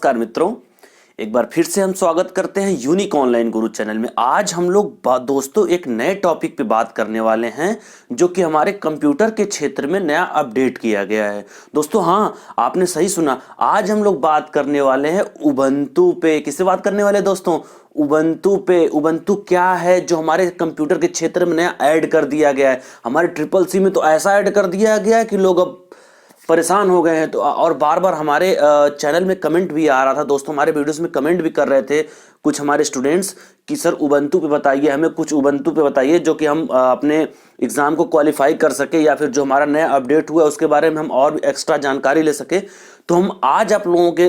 नमस्कार मित्रों, एक बार फिर से हम स्वागत करते हैं यूनिक ऑनलाइन गुरु चैनल में। आज हम लोग दोस्तों एक नए टॉपिक पे बात करने वाले हैं जो कि हमारे कंप्यूटर के क्षेत्र में नया अपडेट किया गया है। दोस्तों हाँ, आपने सही सुना, आज हम लोग बात करने वाले हैं उबंटू पे। किससे बात करने वाले हैं दोस्तों? उबंटू पे। उबंटू क्या है जो हमारे कंप्यूटर के क्षेत्र में नया ऐड कर दिया गया है। हमारे ट्रिपल सी में तो ऐसा ऐड कर दिया गया है कि लोग अब परेशान हो गए हैं। तो और बार बार हमारे चैनल में कमेंट भी आ रहा था दोस्तों, हमारे वीडियोस में कमेंट भी कर रहे थे कुछ हमारे स्टूडेंट्स कि सर उबंटू पे बताइए, हमें कुछ उबंटू पे बताइए जो कि हम अपने एग्ज़ाम को क्वालिफाई कर सके, या फिर जो हमारा नया अपडेट हुआ है उसके बारे में हम और एक्स्ट्रा जानकारी ले सके। तो हम आज आप लोगों के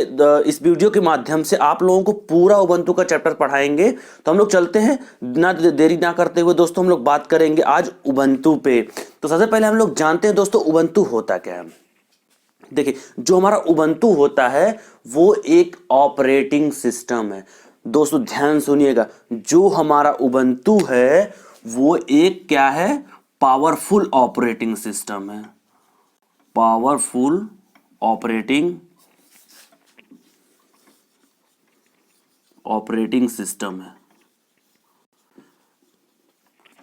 इस वीडियो के माध्यम से आप लोगों को पूरा उबंटू का चैप्टर पढ़ाएंगे। तो हम लोग चलते हैं, ना देरी ना करते हुए दोस्तों हम लोग बात करेंगे आज उबंटू पे। तो सबसे पहले हम लोग जानते हैं दोस्तों उबंटू होता क्या है। देखिए, जो हमारा उबंटू होता है वो एक ऑपरेटिंग सिस्टम है। दोस्तों ध्यान सुनिएगा, जो हमारा उबंटू है वो एक क्या है? पावरफुल ऑपरेटिंग सिस्टम है। पावरफुल ऑपरेटिंग सिस्टम है।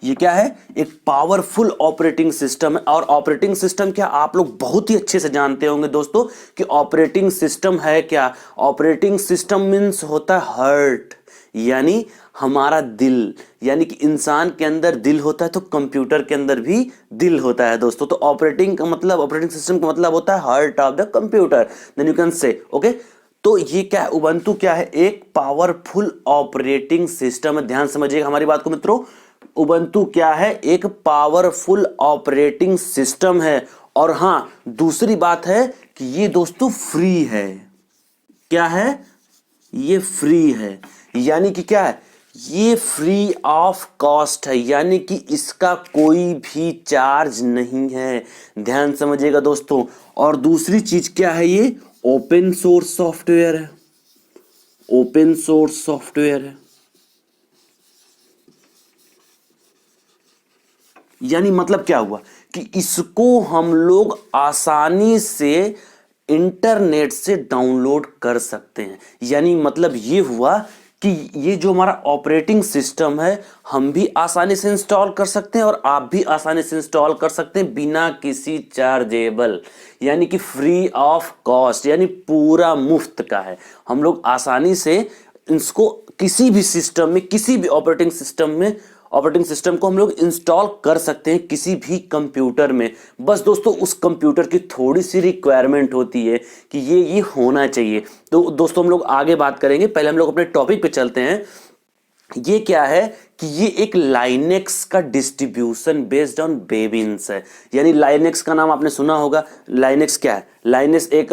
ये क्या है? एक पावरफुल ऑपरेटिंग सिस्टम है। और ऑपरेटिंग सिस्टम क्या, आप लोग बहुत ही अच्छे से जानते होंगे दोस्तों कि ऑपरेटिंग सिस्टम है क्या। ऑपरेटिंग सिस्टम मीन्स होता है हार्ट, यानी हमारा दिल। यानी कि इंसान के अंदर दिल होता है तो कंप्यूटर के अंदर भी दिल होता है दोस्तों। तो ऑपरेटिंग का मतलब, ऑपरेटिंग सिस्टम का मतलब होता है heart of the computer. Then you can say okay. तो ये क्या है? उबंटू क्या है? एक पावरफुल ऑपरेटिंग सिस्टम है। ध्यान समझिएगा हमारी बात को मित्रों। उबंटू क्या है? एक पावरफुल ऑपरेटिंग सिस्टम है। और हां, दूसरी बात है कि ये दोस्तों फ्री है। क्या है? ये फ्री है। यानी कि क्या है? ये फ्री ऑफ कॉस्ट है, यानी कि इसका कोई भी चार्ज नहीं है। ध्यान समझिएगा दोस्तों। और दूसरी चीज क्या है? ये ओपन सोर्स सॉफ्टवेयर है। ओपन सोर्स सॉफ्टवेयर है, यानी मतलब क्या हुआ कि इसको हम लोग आसानी से इंटरनेट से डाउनलोड कर सकते हैं। यानी मतलब ये हुआ कि ये जो हमारा ऑपरेटिंग सिस्टम है हम भी आसानी से इंस्टॉल कर सकते हैं और आप भी आसानी से इंस्टॉल कर सकते हैं बिना किसी चार्जेबल, यानी कि फ्री ऑफ कॉस्ट, यानी पूरा मुफ्त का है। हम लोग आसानी से इसको किसी भी सिस्टम में, किसी भी ऑपरेटिंग सिस्टम को हम लोग इंस्टॉल कर सकते हैं किसी भी कंप्यूटर में। बस दोस्तों उस कंप्यूटर की थोड़ी सी रिक्वायरमेंट होती है कि ये होना चाहिए। तो दोस्तों हम लोग आगे बात करेंगे, पहले हम लोग अपने टॉपिक पे चलते हैं। ये क्या है कि ये एक लाइनेक्स का डिस्ट्रीब्यूशन बेस्ड ऑन बेबिन्स है। यानी लाइनेक्स का नाम आपने सुना होगा। लाइनेक्स क्या है? लाइनेक्स एक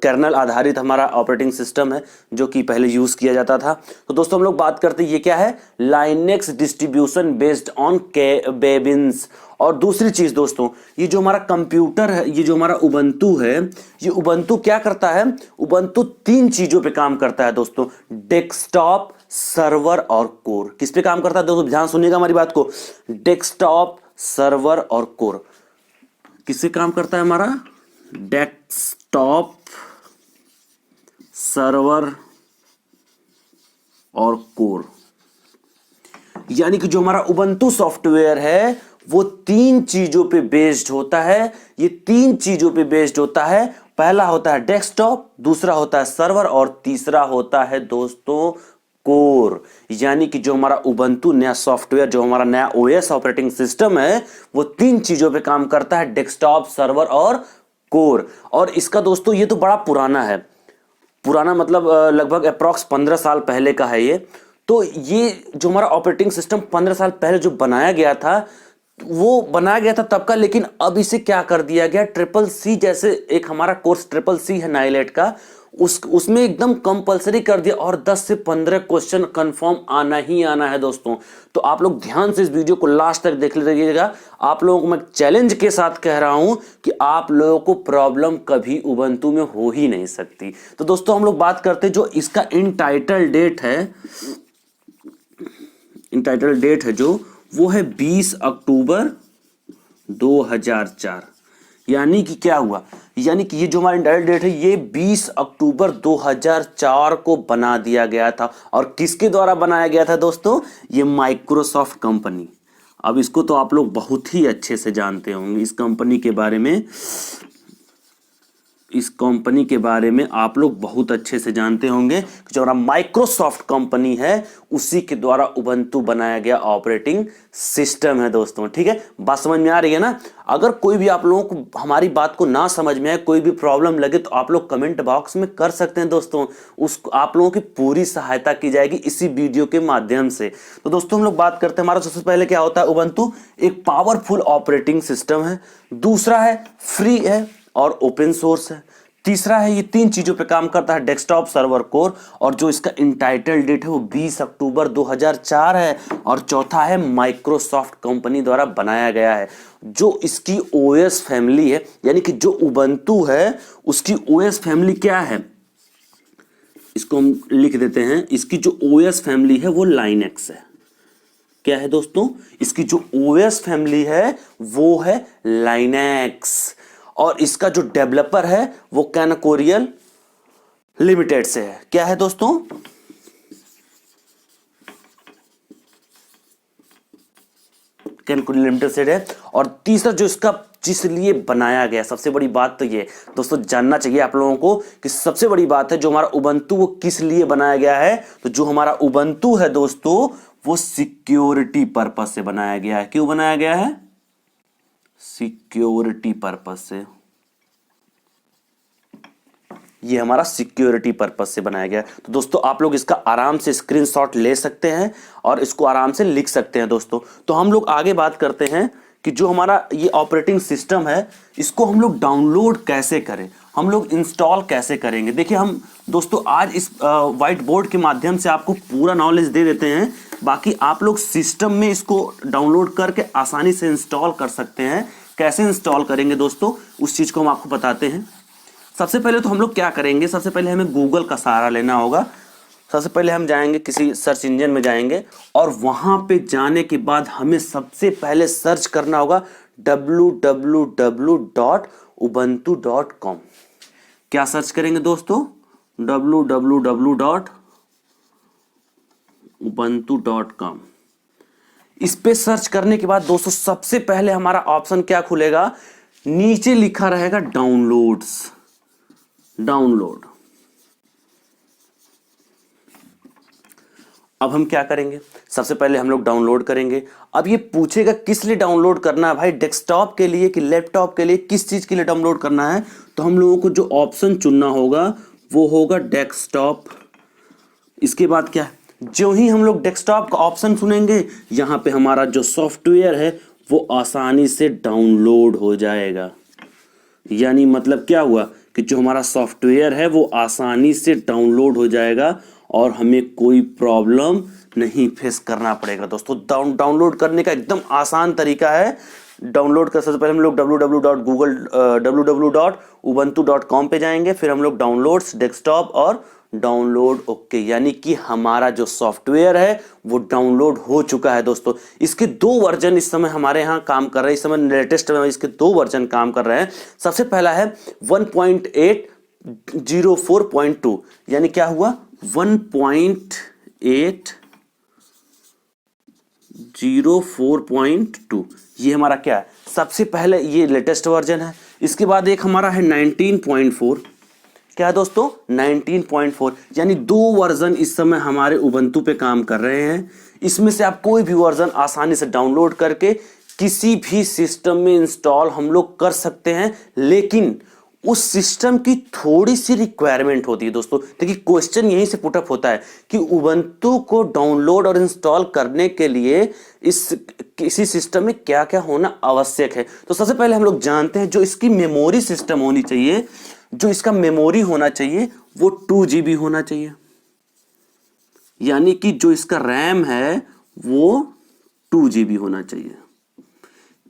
कर्नल आधारित हमारा ऑपरेटिंग सिस्टम है जो कि पहले यूज किया जाता था। तो दोस्तों हम लोग बात करते हैं ये क्या है? Linux distribution based on Debian's. और दूसरी चीज दोस्तों, ये जो हमारा कंप्यूटर है, ये जो हमारा उबंटू है, ये उबंटू क्या करता है? उबंटू 3 चीजों पे काम करता है दोस्तों। डेस्कटॉप, सर्वर और कोर। किस पे काम करता है दोस्तों? ध्यान सुनिएगा हमारी बात को। डेस्कटॉप, सर्वर और कोर। किससे काम करता है हमारा? डेस्कटॉप, सर्वर और कोर। यानी कि जो हमारा उबंटू सॉफ्टवेयर है वो 3 चीजों पे बेस्ड होता है। ये 3 चीजों पे बेस्ड होता है। पहला होता है डेस्कटॉप, दूसरा होता है सर्वर और तीसरा होता है दोस्तों कोर। यानी कि जो हमारा उबंटू नया सॉफ्टवेयर, जो हमारा नया ओएस ऑपरेटिंग सिस्टम है वो 3 चीजों पे काम करता है, डेस्कटॉप, सर्वर और कोर। और इसका दोस्तों ये तो बड़ा पुराना है। पुराना मतलब लगभग अप्रॉक्स 15 साल पहले का है ये। तो ये जो हमारा ऑपरेटिंग सिस्टम 15 साल पहले जो बनाया गया था वो बनाया गया था तब का, लेकिन अब इसे क्या कर दिया गया? ट्रिपल सी जैसे एक हमारा कोर्स ट्रिपल सी है नाइलेट का, उसमें एकदम कंपलसरी कर दिया और 10 से 15 क्वेश्चन कंफर्म आना ही आना है दोस्तों। तो आप लोग ध्यान से इस वीडियो को लास्ट तक देख लीजिएगा। आप लोगों को मैं चैलेंज के साथ कह रहा हूं कि आप लोगों को प्रॉब्लम कभी उबंटू में हो ही नहीं सकती। तो दोस्तों हम लोग बात करते हैं जो इसका इनटाइटल डेट है जो वो है 20 अक्टूबर 2004। यानी कि क्या हुआ? यानी कि ये जो हमारा इंटरनेट डेट है ये 20 अक्टूबर 2004 को बना दिया गया था। और किसके द्वारा बनाया गया था दोस्तों? ये माइक्रोसॉफ्ट कंपनी। अब इसको तो आप लोग बहुत ही अच्छे से जानते होंगे, इस कंपनी के बारे में, इस कंपनी के बारे में आप लोग बहुत अच्छे से जानते होंगे कि जो हमारा माइक्रोसॉफ्ट कंपनी है उसी के द्वारा उबंटू बनाया गया ऑपरेटिंग सिस्टम है दोस्तों। ठीक है, बात समझ में आ रही है ना? अगर कोई भी आप लोगों को हमारी बात को ना समझ में आए, कोई भी प्रॉब्लम लगे तो आप लोग कमेंट बॉक्स में कर सकते हैं दोस्तों, उस आप लोगों की पूरी सहायता की जाएगी इसी वीडियो के माध्यम से। तो दोस्तों हम लोग बात करते हैं, हमारा सबसे पहले क्या होता है, उबंटू एक पावरफुल ऑपरेटिंग सिस्टम है, दूसरा है फ्री है और ओपन सोर्स है, तीसरा है ये 3 चीजों पे काम करता है, डेस्कटॉप, सर्वर, कोर, और जो इसका इंटाइटल डेट है वो 20 अक्टूबर 2004 है, और चौथा है माइक्रोसॉफ्ट कंपनी द्वारा बनाया गया है। जो इसकी ओएस फैमिली है, यानी कि जो उबंटू है उसकी ओएस फैमिली क्या है, इसको हम लिख देते हैं, इसकी जो ओएस फैमिली है वो लाइनेक्स है। क्या है दोस्तों? इसकी जो ओएस फैमिली है वो है लाइनेक्स, और इसका जो डेवलपर है वो कैनकोरियल लिमिटेड से है। क्या है दोस्तों? कैनकोरियल लिमिटेड से है। और तीसरा जो इसका जिस लिए बनाया गया, सबसे बड़ी बात तो ये दोस्तों जानना चाहिए आप लोगों को कि सबसे बड़ी बात है जो हमारा उबंटू वो किस लिए बनाया गया है। तो जो हमारा उबंटू है दोस्तों वो सिक्योरिटी पर्पस से बनाया गया है। क्यों बनाया गया है? सिक्योरिटी पर्पस से। ये हमारा सिक्योरिटी पर्पस से बनाया गया है। तो दोस्तों आप लोग इसका आराम से स्क्रीनशॉट ले सकते हैं और इसको आराम से लिख सकते हैं दोस्तों। तो हम लोग आगे बात करते हैं कि जो हमारा ये ऑपरेटिंग सिस्टम है इसको हम लोग डाउनलोड कैसे करें, हम लोग इंस्टॉल कैसे करेंगे। देखिए हम दोस्तों आज इस व्हाइट बोर्ड के माध्यम से आपको पूरा नॉलेज दे देते हैं, बाकी आप लोग सिस्टम में इसको डाउनलोड करके आसानी से इंस्टॉल कर सकते हैं। कैसे इंस्टॉल करेंगे दोस्तों उस चीज़ को हम आपको बताते हैं। सबसे पहले तो हम लोग क्या करेंगे, सबसे पहले हमें गूगल का सहारा लेना होगा। सबसे पहले हम जाएंगे किसी सर्च इंजन में जाएंगे और वहाँ पे जाने के बाद हमें सबसे पहले सर्च करना होगा www.ubuntu.com। क्या सर्च करेंगे दोस्तों? www.ubuntu.com। इस पे सर्च करने के बाद दोस्तों सबसे पहले हमारा ऑप्शन क्या खुलेगा, नीचे लिखा रहेगा डाउनलोड्स, डाउनलोड। अब हम क्या करेंगे, सबसे पहले हम लोग डाउनलोड करेंगे। अब ये पूछेगा किस लिए डाउनलोड करना है भाई, डेस्कटॉप के लिए कि लैपटॉप के लिए, किस चीज के लिए डाउनलोड करना है। तो हम लोगों को जो ऑप्शन चुनना होगा वो होगा डेस्कटॉप। इसके बाद क्या है, जो ही हम लोग डेस्कटॉप का ऑप्शन चुनेंगे यहाँ पे हमारा जो सॉफ्टवेयर है वो आसानी से डाउनलोड हो जाएगा। यानी मतलब क्या हुआ कि जो हमारा सॉफ्टवेयर है वो आसानी से डाउनलोड हो जाएगा और हमें कोई प्रॉब्लम नहीं फेस करना पड़ेगा दोस्तों। डाउनलोड करने का एकदम आसान तरीका है। डाउनलोड कर सबसे पहले हम लोग www.ubuntu.com पे जाएंगे, फिर हम लोग डाउनलोड्स, डेस्कटॉप और डाउनलोड ओके, यानी कि हमारा जो सॉफ्टवेयर है वो डाउनलोड हो चुका है दोस्तों। इसके 2 वर्जन इस समय हमारे यहाँ काम कर रहे हैं, इस समय लेटेस्ट में इसके 2 वर्जन काम कर रहे हैं। सबसे पहला है 1.804.2, यानी क्या हुआ 1.804.2, ये हमारा क्या है, सबसे पहले ये लेटेस्ट वर्जन है। इसके बाद एक हमारा है 19.4, क्या है दोस्तों 19.4, यानी 2 वर्जन इस समय हमारे उबंटू पे काम कर रहे हैं। इसमें से आप कोई भी वर्जन आसानी से डाउनलोड करके किसी भी सिस्टम में इंस्टॉल हम लोग कर सकते हैं, लेकिन उस सिस्टम की थोड़ी सी रिक्वायरमेंट होती है दोस्तों। देखिए क्वेश्चन यहीं से पुटअप होता है कि उबंटू को डाउनलोड और इंस्टॉल करने के लिए इस किसी सिस्टम में क्या क्या होना आवश्यक है। तो सबसे पहले हम लोग जानते हैं जो इसकी मेमोरी सिस्टम होनी चाहिए, जो इसका मेमोरी होना चाहिए वो 2 GB होना चाहिए, यानी कि जो इसका रैम है वो 2 GB होना चाहिए।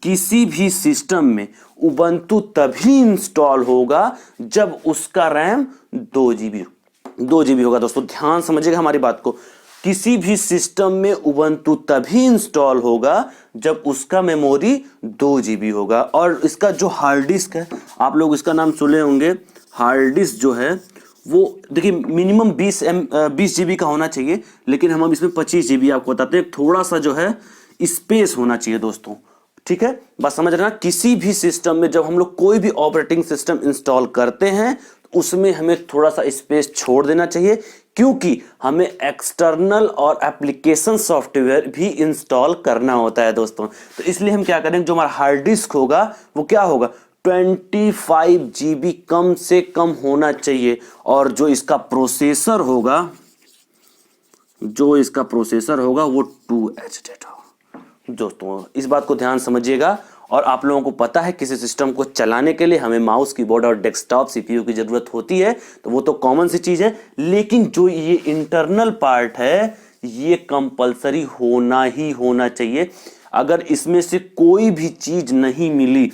किसी भी सिस्टम में उबंटू तभी इंस्टॉल होगा जब उसका रैम 2 GB होगा दोस्तों। ध्यान समझिएगा हमारी बात को, किसी भी सिस्टम में उबंटू तभी इंस्टॉल होगा जब उसका मेमोरी 2 GB होगा। और इसका जो हार्ड डिस्क है, आप लोग इसका नाम सुने होंगे, हार्ड डिस्क जो है वो देखिए मिनिमम 20 GB का होना चाहिए, लेकिन हम इसमें 25 GB आपको बताते हैं। थोड़ा सा जो है स्पेस होना चाहिए दोस्तों, ठीक है, बस समझ रहे ना। किसी भी सिस्टम में जब हम लोग कोई भी ऑपरेटिंग सिस्टम इंस्टॉल करते हैं तो उसमें हमें थोड़ा सा स्पेस छोड़ देना चाहिए, क्योंकि हमें एक्सटर्नल और एप्लीकेशन सॉफ्टवेयर भी इंस्टॉल करना होता है दोस्तों। तो इसलिए हम क्या करेंगे, जो हमारा हार्ड डिस्क होगा वो क्या होगा, 25 GB कम से कम होना चाहिए। और जो इसका प्रोसेसर होगा वो 2H होगा दोस्तों। इस बात को ध्यान समझिएगा। और आप लोगों को पता है किसी सिस्टम को चलाने के लिए हमें माउस, कीबोर्ड और डेस्कटॉप CPU की जरूरत होती है, तो वो तो कॉमन सी चीज है। लेकिन जो ये इंटरनल पार्ट है ये कंपलसरी होना ही होना चाहिए। अगर इसमें से कोई भी चीज नहीं मिली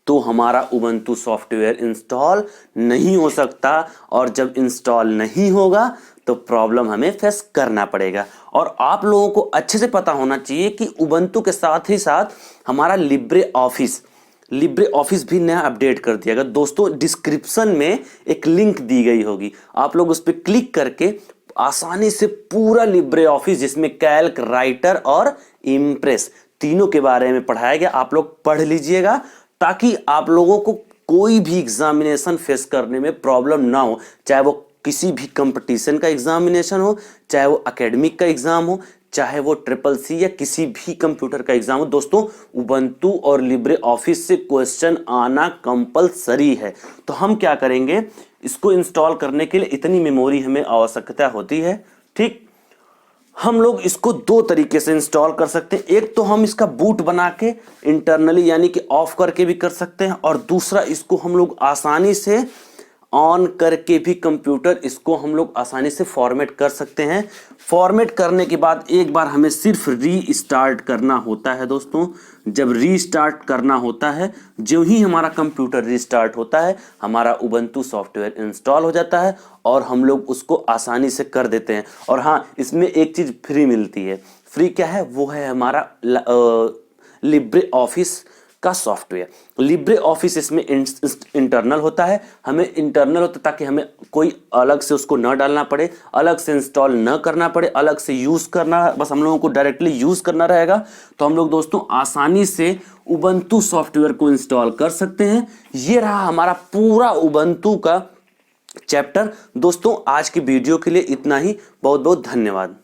तो हमारा उबंटू सॉफ्टवेयर इंस्टॉल नहीं हो सकता, और जब इंस्टॉल नहीं होगा तो प्रॉब्लम हमें फेस करना पड़ेगा। और आप लोगों को अच्छे से पता होना चाहिए कि उबंटू के साथ ही साथ हमारा लिब्रे ऑफिस भी नया अपडेट कर दिया गया दोस्तों। डिस्क्रिप्शन में एक लिंक दी गई होगी, आप लोग उस पर क्लिक करके आसानी से पूरा लिब्रे ऑफिस, जिसमें कैल्क, राइटर और इम्प्रेस तीनों के बारे में पढ़ाया गया, आप लोग पढ़ लीजिएगा, ताकि आप लोगों को कोई भी एग्जामिनेशन फेस करने में प्रॉब्लम ना हो। चाहे वो किसी भी कंपटीशन का एग्जामिनेशन हो, चाहे वो एकेडमिक का एग्जाम हो, चाहे वो CCC या किसी भी कंप्यूटर का एग्जाम हो दोस्तों, उबंटू और लिब्रे ऑफिस से क्वेश्चन आना कंपलसरी है। तो हम क्या करेंगे, इसको इंस्टॉल करने के लिए इतनी मेमोरी हमें आवश्यकता होती है, ठीक। हम लोग इसको 2 तरीके से इंस्टॉल कर सकते हैं। एक तो हम इसका बूट बना के इंटरनली यानी कि ऑफ करके भी कर सकते हैं, और दूसरा इसको हम लोग आसानी से ऑन करके भी कंप्यूटर इसको हम लोग आसानी से फॉर्मेट कर सकते हैं। फॉर्मेट करने के बाद एक बार हमें सिर्फ रीस्टार्ट करना होता है दोस्तों। जब रीस्टार्ट करना होता है, जो ही हमारा कंप्यूटर रीस्टार्ट होता है, हमारा उबंटू सॉफ्टवेयर इंस्टॉल हो जाता है और हम लोग उसको आसानी से कर देते हैं। और हाँ, इसमें एक चीज़ फ्री मिलती है। फ्री क्या है, वो है हमारा लिब्रे ऑफिस का सॉफ्टवेयर। लिब्रे ऑफिस इसमें इंटरनल होता है, हमें इंटरनल होता है ताकि हमें कोई अलग से उसको न डालना पड़े, अलग से इंस्टॉल न करना पड़े, अलग से यूज़ करना, बस हम लोगों को डायरेक्टली यूज़ करना रहेगा। तो हम लोग दोस्तों आसानी से उबंटू सॉफ्टवेयर को इंस्टॉल कर सकते हैं। ये रहा हमारा पूरा उबंटू का चैप्टर। दोस्तों आज की वीडियो के लिए इतना ही, बहुत बहुत धन्यवाद।